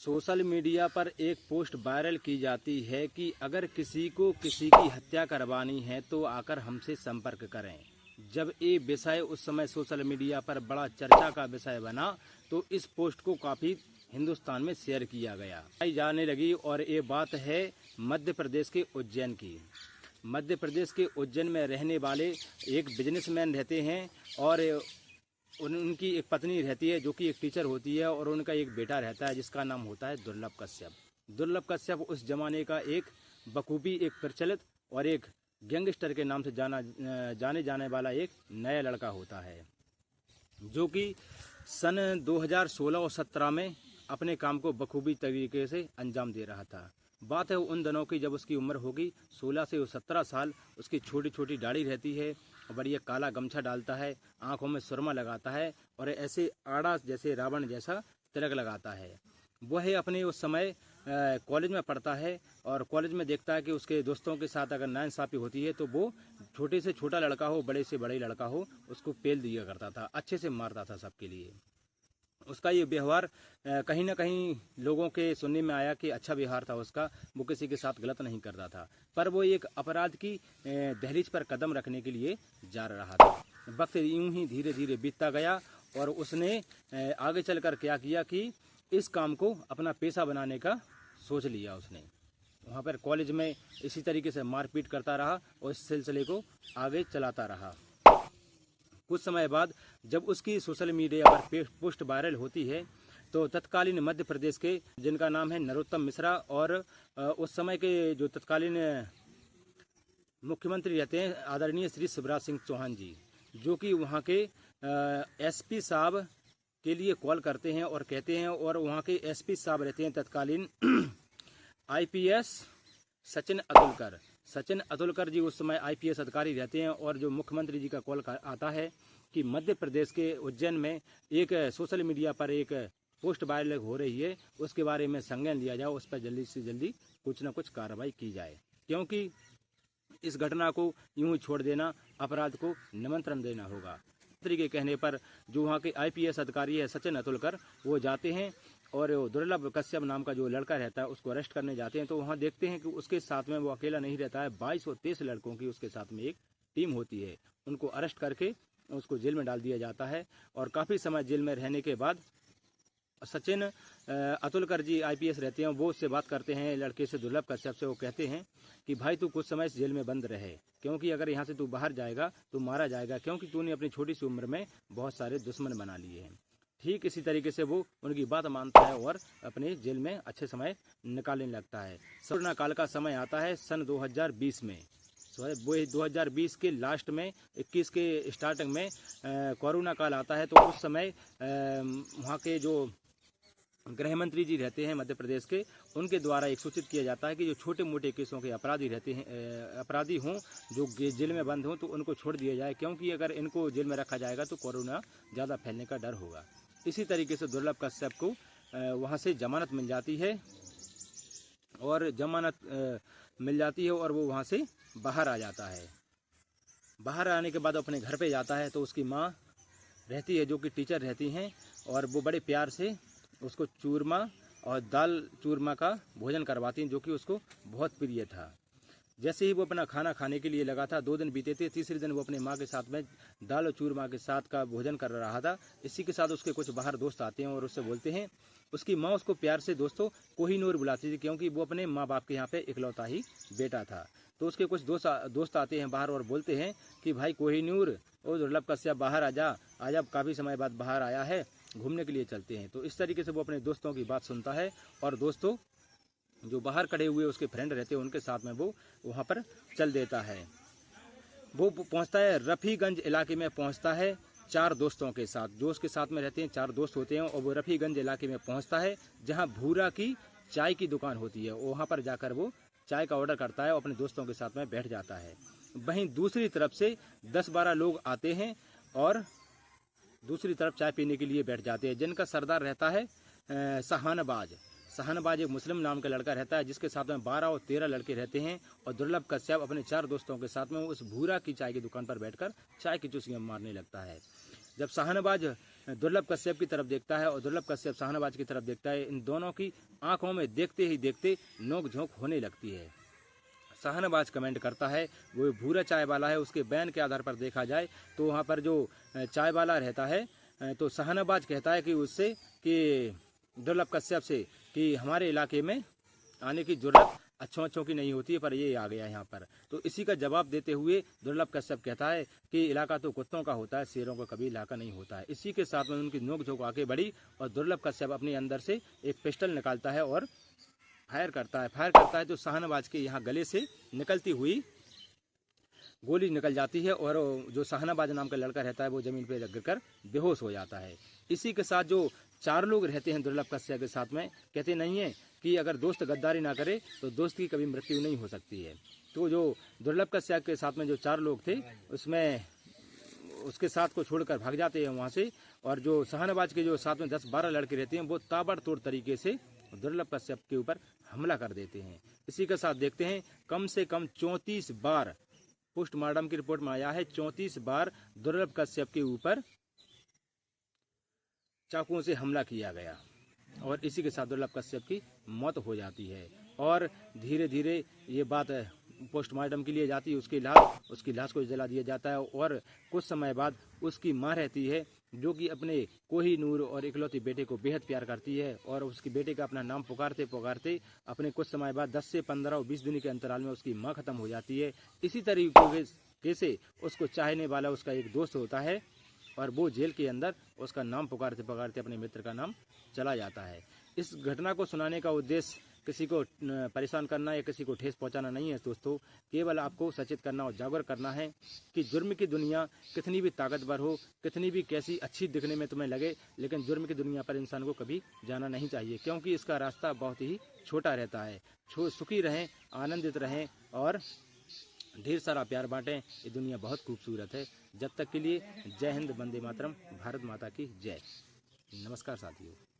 Social media पर एक post viral की जाती है कि अगर किसी को किसी की हत्या करवानी है तो आकर हमसे संपर्क करें। जब ये विषय उस समय सोशल मीडिया पर बड़ा चर्चा का विषय बना तो इस पोस्ट को काफ़ी हिंदुस्तान में शेयर किया गया जाने लगी। और ये बात है मध्य प्रदेश के उज्जैन की। मध्य प्रदेश के उज्जैन में रहने वाले एक बिजनेसमैन रहते हैं और उनकी एक पत्नी रहती है जो कि एक टीचर होती है और उनका एक बेटा रहता है जिसका नाम होता है दुर्लभ कश्यप। दुर्लभ कश्यप उस जमाने का एक बखूबी एक प्रचलित और एक गैंगस्टर के नाम से जाने जाने वाला एक नया लड़का होता है जो कि सन 2016 और 17 में अपने काम को बखूबी तरीके से अंजाम दे रहा था। बात है उन दिनों की जब उसकी उम्र होगी 16 से 17 साल। उसकी छोटी छोटी दाढ़ी रहती है, बढ़िया काला गमछा डालता है, आंखों में सुरमा लगाता है और ऐसे आड़ा जैसे रावण जैसा तिलक लगाता है। वह अपने उस समय कॉलेज में पढ़ता है और कॉलेज में देखता है कि उसके दोस्तों के साथ अगर नाइंसाफ़ी होती है तो वो छोटे से छोटा लड़का हो, बड़े से बड़े लड़का हो, उसको पेल दिया करता था, अच्छे से मारता था सबके लिए। उसका ये व्यवहार कहीं ना कहीं लोगों के सुनने में आया कि अच्छा व्यवहार था उसका, वो किसी के साथ गलत नहीं करता था। पर वो एक अपराध की दहलीज पर कदम रखने के लिए जा रहा था। वक्त यूं ही धीरे धीरे बीतता गया और उसने आगे चलकर क्या किया कि इस काम को अपना पेशा बनाने का सोच लिया। उसने वहाँ पर कॉलेज में इसी तरीके से मारपीट करता रहा और इस सिलसिले को आगे चलाता रहा। कुछ समय बाद जब उसकी सोशल मीडिया पर पोस्ट वायरल होती है तो तत्कालीन मध्य प्रदेश के, जिनका नाम है नरोत्तम मिश्रा, और उस समय के जो तत्कालीन मुख्यमंत्री रहते हैं आदरणीय श्री शिवराज सिंह चौहान जी, जो कि वहाँ के एसपी साहब के लिए कॉल करते हैं और कहते हैं, और वहाँ के एसपी साहब रहते हैं तत्कालीन आईपीएस सचिन अतुलकर। सचिन अतुलकर जी उस समय आईपीएस अधिकारी रहते हैं और जो मुख्यमंत्री जी का कॉल आता है कि मध्य प्रदेश के उज्जैन में एक सोशल मीडिया पर एक पोस्ट वायरल हो रही है, उसके बारे में संज्ञान लिया जाए, उस पर जल्दी से जल्दी कुछ न कुछ कार्रवाई की जाए, क्योंकि इस घटना को यूं ही छोड़ देना अपराध को निमंत्रण देना होगा। मंत्री के कहने पर जो वहाँ के आईपीएस अधिकारी है सचिन अतुलकर, वो जाते हैं और दुर्लभ कश्यप नाम का जो लड़का रहता है उसको अरेस्ट करने जाते हैं। तो वहाँ देखते हैं कि उसके साथ में वो अकेला नहीं रहता है, 22 और 23 लड़कों की उसके साथ में एक टीम होती है। उनको अरेस्ट करके उसको जेल में डाल दिया जाता है और काफ़ी समय जेल में रहने के बाद सचिन अतुलकर जी आईपीएस रहते हैं, वो उससे बात करते हैं लड़के से, दुर्लभ कश्यप से। वो कहते हैं कि भाई तू कुछ समय इस जेल में बंद रहे, क्योंकि अगर यहाँ से तू बाहर जाएगा तो मारा जाएगा, क्योंकि तूने अपनी छोटी सी उम्र में बहुत सारे दुश्मन बना लिए हैं। ठीक इसी तरीके से वो उनकी बात मानता है और अपने जेल में अच्छे समय निकालने लगता है। कोरोना काल का समय आता है सन 2020 में, वो 2020 के लास्ट में 21 के स्टार्टिंग में कोरोना काल आता है। तो उस समय वहाँ के जो गृह मंत्री जी रहते हैं मध्य प्रदेश के, उनके द्वारा एक सूचित किया जाता है कि जो छोटे मोटे केसों के अपराधी रहते हैं, अपराधी हों जो जेल में बंद हों, तो उनको छोड़ दिया जाए, क्योंकि अगर इनको जेल में रखा जाएगा तो कोरोना ज़्यादा फैलने का डर होगा। इसी तरीके से दुर्लभ कश्यप को वहाँ से जमानत मिल जाती है और वो वहाँ से बाहर आ जाता है। बाहर आने के बाद अपने घर पे जाता है तो उसकी माँ रहती है जो कि टीचर रहती हैं, और वो बड़े प्यार से उसको चूरमा और दाल चूरमा का भोजन करवाती हैं, जो कि उसको बहुत प्रिय था। जैसे ही वो अपना खाना खाने के लिए लगा था, 2 दिन बीते थे, तीसरे दिन वो अपने माँ के साथ में दाल और चूरमा के साथ का भोजन कर रहा था। इसी के साथ उसके कुछ बाहर दोस्त आते हैं और उससे बोलते हैं। उसकी माँ उसको प्यार से दोस्तों कोहिनूर बुलाती थी, क्योंकि वो अपने माँ बाप के यहाँ पे इकलौता ही बेटा था। तो उसके कुछ दोस्त आते हैं बाहर और बोलते हैं कि भाई कोहिनूर, ओ दुर्लभ कश्यप बाहर आजा, काफ़ी समय बाद बाहर आया है, घूमने के लिए चलते हैं। तो इस तरीके से वो अपने दोस्तों की बात सुनता है और दोस्तों जो बाहर खड़े हुए उसके फ्रेंड रहते हैं उनके साथ में वो वहाँ पर चल देता है। वो पहुँचता है रफ़ीगंज इलाके में, पहुँचता है 4 दोस्तों के साथ, जो उसके साथ में रहते हैं 4 दोस्त होते हैं, और वो रफ़ीगंज इलाके में पहुँचता है जहाँ भूरा की चाय की दुकान होती है। वहाँ पर जाकर वो चाय का ऑर्डर करता है और अपने दोस्तों के साथ में बैठ जाता है। वहीं दूसरी तरफ से 10-12 लोग आते हैं और दूसरी तरफ चाय पीने के लिए बैठ जाते हैं, जिनका सरदार रहता है शहानबाज एक मुस्लिम नाम का लड़का रहता है, जिसके साथ में 12 और 13 लड़के रहते हैं। और दुर्लभ कश्यप अपने 4 दोस्तों के साथ में उस भूरा की चाय की दुकान पर बैठकर चाय की चुस्कियां मारने लगता है। जब शहानबाज दुर्लभ कश्यप की तरफ देखता है और दुर्लभ कश्यप शाहनवाज की तरफ देखता है। इन दोनों की आंखों में देखते ही देखते नोक झोंक होने लगती है। शाहनवाज कमेंट करता है, वो भूरा चाय वाला है, उसके बयान के आधार पर देखा जाए तो वहाँ पर जो चाय वाला रहता है तो शाहनवाज कहता है कि उससे कि दुर्लभ कश्यप से कि हमारे इलाके में आने की जरूरत अच्छों की नहीं होती है, पर ये आ गया यहाँ पर। तो इसी का जवाब देते हुए दुर्लभ कश्यप कहता है कि इलाका तो कुत्तों का होता है, शेरों का कभी इलाका नहीं होता है। इसी के साथ में उनकी नोक झोंक आगे बढ़ी और दुर्लभ कश्यप अपने अंदर से एक पिस्टल निकालता है और फायर करता है तो शाहनवाज के यहाँ गले से निकलती हुई गोली निकल जाती है और जो शाहनवाज नाम का लड़का रहता है वो जमीन पर गिरकर बेहोश हो जाता है। इसी के साथ जो 4 लोग रहते हैं दुर्लभ कश्यप के साथ में, कहते नहीं है कि अगर दोस्त गद्दारी ना करे तो दोस्त की कभी मृत्यु नहीं हो सकती है। तो जो दुर्लभ कश्यप के साथ में जो 4 लोग थे उसमें उसके साथ को छोड़कर भाग जाते हैं वहाँ से, और जो शाहनवाज के जो साथ में 10-12 लड़के रहते हैं वो ताबड़तोड़ तरीके से दुर्लभ कश्यप के ऊपर हमला कर देते हैं। इसी के साथ देखते हैं कम से कम 34 बार पोस्टमार्टम की रिपोर्ट में आया है 34 बार दुर्लभ कश्यप के ऊपर चाकुओं से हमला किया गया और इसी के साथ दुर्लभ कश्यप की मौत हो जाती है। और धीरे धीरे ये बात पोस्टमार्टम के लिए जाती है, उसकी लाश को जला दिया जाता है और कुछ समय बाद उसकी माँ रहती है जो कि अपने कोहिनूर और इकलौती बेटे को बेहद प्यार करती है और उसके बेटे का अपना नाम पुकारते अपने कुछ समय बाद 10 से 15 और 20 दिन के अंतराल में उसकी माँ खत्म हो जाती है। इसी तरीके से उसको चाहने वाला उसका एक दोस्त होता है और वो जेल के अंदर उसका नाम पुकारते अपने मित्र का नाम चला जाता है। इस घटना को सुनाने का उद्देश्य किसी को परेशान करना या किसी को ठेस पहुंचाना नहीं है दोस्तों, केवल आपको सचेत करना और जागरूक करना है कि जुर्म की दुनिया कितनी भी ताकतवर हो, कितनी भी कैसी अच्छी दिखने में तुम्हें लगे, लेकिन जुर्म की दुनिया पर इंसान को कभी जाना नहीं चाहिए, क्योंकि इसका रास्ता बहुत ही छोटा रहता है। सुखी रहें, आनंदित रहें और ढेर सारा प्यार बांटें। ये दुनिया बहुत खूबसूरत है। जब तक के लिए जय हिंद, वंदे मातरम, भारत माता की जय। नमस्कार साथियों।